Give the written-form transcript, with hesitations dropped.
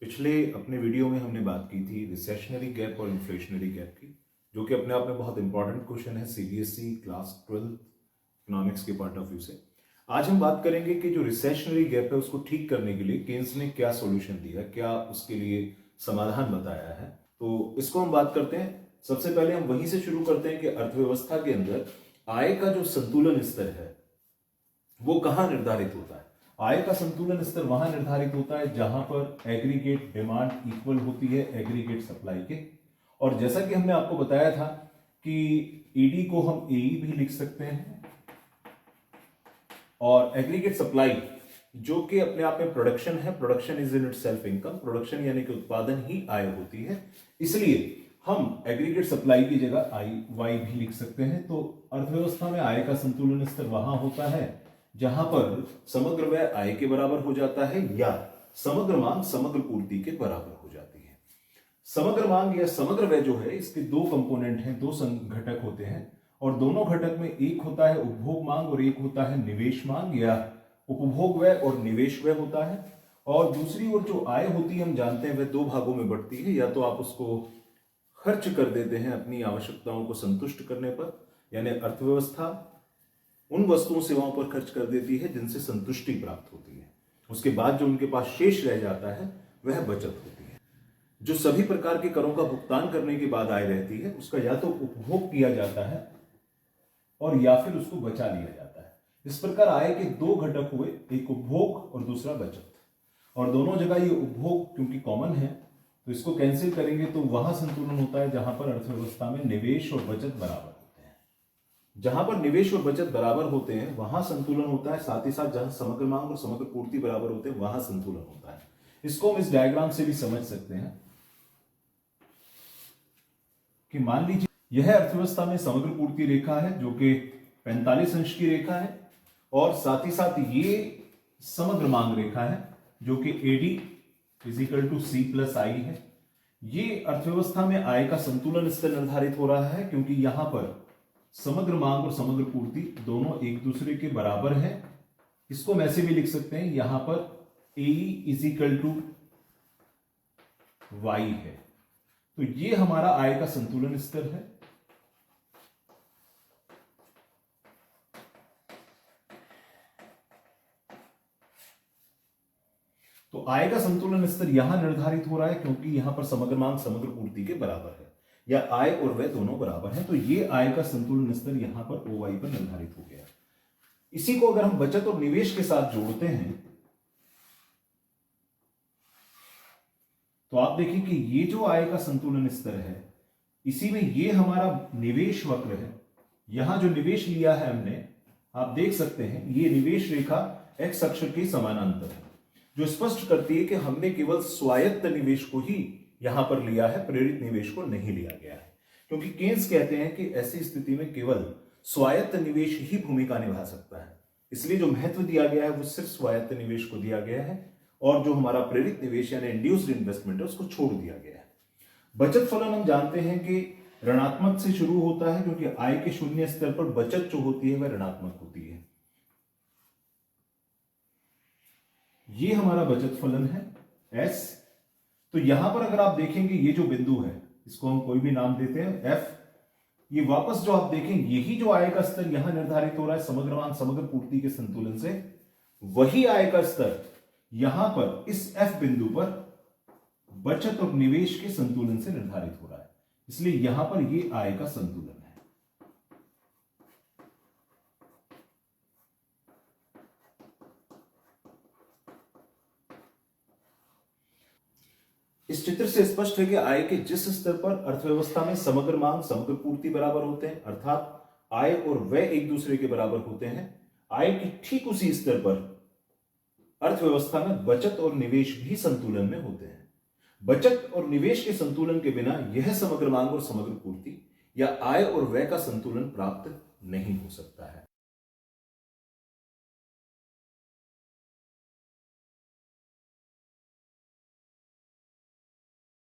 पिछले अपने वीडियो में हमने बात की थी रिसेशनरी गैप और इन्फ्लेशनरी गैप की, जो कि अपने आप में बहुत इंपॉर्टेंट क्वेश्चन है सीबीएसई क्लास 12 इकोनॉमिक्स के पॉइंट ऑफ व्यू से। आज हम बात करेंगे कि जो रिसेशनरी गैप है उसको ठीक करने के लिए केन्स ने क्या सॉल्यूशन दिया, क्या उसके लिए समाधान बताया है। तो इसको हम बात करते हैं। सबसे पहले हम वहीं से शुरू करते हैं कि अर्थव्यवस्था के अंदर आय का जो संतुलन स्तर है वो कहां निर्धारित होता है। आय का संतुलन स्तर वहां निर्धारित होता है जहां पर एग्रीगेट डिमांड इक्वल होती है एग्रीगेट सप्लाई के। और जैसा कि हमने आपको बताया था कि ईडी को हम एई भी लिख सकते हैं और एग्रीगेट सप्लाई जो कि अपने आप में प्रोडक्शन है, production is in itself income, production यानी कि उत्पादन ही आय होती है, इसलिए हम एग्रीगेट सप्लाई की जगह आई वाई भी लिख सकते हैं। तो अर्थव्यवस्था में आय का संतुलन स्तर वहां होता है जहां पर समग्र व्यय आय के बराबर हो जाता है या समग्र मांग समग्र पूर्ति के बराबर हो जाती है। समग्र मांग या समग्र व्यय जो है इसके दो कंपोनेंट हैं, दो घटक होते हैं और दोनों घटक में एक होता है उपभोग मांग और एक होता है निवेश मांग या उपभोग व्यय और निवेश व्यय होता है। और दूसरी ओर जो आय होती है हम जानते हैं वह दो भागों में बढ़ती है, या तो आप उसको खर्च कर देते हैं अपनी आवश्यकताओं को संतुष्ट करने पर, यानी अर्थव्यवस्था उन वस्तुओं सेवाओं पर खर्च कर देती है जिनसे संतुष्टि प्राप्त होती है, उसके बाद जो उनके पास शेष रह जाता है वह बचत होती है। जो सभी प्रकार के करों का भुगतान करने के बाद आय रहती है उसका या तो उपभोग किया जाता है और या फिर उसको बचा लिया जाता है। इस प्रकार आय के दो घटक हुए, एक उपभोग और दूसरा बचत। और दोनों जगह ये उपभोग क्योंकि कॉमन है तो इसको कैंसिल करेंगे तो वहां संतुलन होता है जहां पर अर्थव्यवस्था में निवेश और बचत बराबर होते हैं। जहां पर निवेश और बचत बराबर होते हैं वहां संतुलन होता है, साथ ही साथ जहां समग्र मांग और समग्र पूर्ति बराबर होते हैं वहां संतुलन होता है। इसको हम इस डायग्राम से भी समझ सकते हैं कि मान लीजिए यह अर्थव्यवस्था में समग्र पूर्ति रेखा है जो कि 45 अंश की रेखा है और साथ ही साथ ये समग्र मांग रेखा है जो कि AD is equal to C plus I है। ये अर्थव्यवस्था में आय का संतुलन स्तर निर्धारित हो रहा है क्योंकि यहां पर समग्र मांग और समग्र पूर्ति दोनों एक दूसरे के बराबर है। इसको हम ऐसे भी लिख सकते हैं, यहां पर ए इजिकल टू वाई है। तो ये हमारा आय का संतुलन स्तर है। तो आय का संतुलन स्तर यहां निर्धारित हो रहा है क्योंकि यहां पर समग्र मांग समग्र पूर्ति के बराबर है या आय और व्यय दोनों बराबर हैं। तो ये आय का संतुलन स्तर यहां पर ओवाई पर निर्धारित हो गया। इसी को अगर हम बचत और निवेश के साथ जोड़ते हैं तो आप देखिए कि ये जो आय का संतुलन स्तर है इसी में ये हमारा निवेश वक्र है। यहां जो निवेश लिया है हमने, आप देख सकते हैं ये निवेश रेखा एक्स अक्ष के समानांतर है, जो स्पष्ट करती है कि हमने केवल स्वायत्त निवेश को ही यहां पर लिया है, प्रेरित निवेश को नहीं लिया गया है। क्योंकि केन्स कहते हैं कि ऐसी स्थिति में केवल स्वायत्त निवेश ही भूमिका निभा सकता है, इसलिए जो महत्व दिया गया है वो सिर्फ स्वायत्त निवेश को दिया गया है और जो हमारा प्रेरित निवेश यानी इंड्यूस्ड इन्वेस्टमेंट है उसको छोड़ दिया गया है। बचत फलन हम जानते हैं कि ऋणात्मक से शुरू होता है क्योंकि आय के शून्य स्तर पर बचत जो होती है वह ऋणात्मक होती है। ये हमारा बचत फलन है एस। तो यहां पर अगर आप देखेंगे ये जो बिंदु है इसको हम कोई भी नाम देते हैं एफ। ये वापस जो आप देखें यही जो आय का स्तर यहां निर्धारित हो रहा है समग्र मांग समग्र पूर्ति के संतुलन से, वही आय का स्तर यहां पर इस एफ बिंदु पर बचत और निवेश के संतुलन से निर्धारित हो रहा है, इसलिए यहां पर ये आय का संतुलन है। इस चित्र से स्पष्ट है कि आय के जिस स्तर पर अर्थव्यवस्था में समग्र मांग समग्र पूर्ति बराबर होते हैं, अर्थात आय और व्यय एक दूसरे के बराबर होते हैं, आय के ठीक उसी स्तर पर अर्थव्यवस्था में बचत और निवेश भी संतुलन में होते हैं। बचत और निवेश के संतुलन के बिना यह समग्र मांग और समग्र पूर्ति या आय और व्यय का संतुलन प्राप्त नहीं हो सकता है।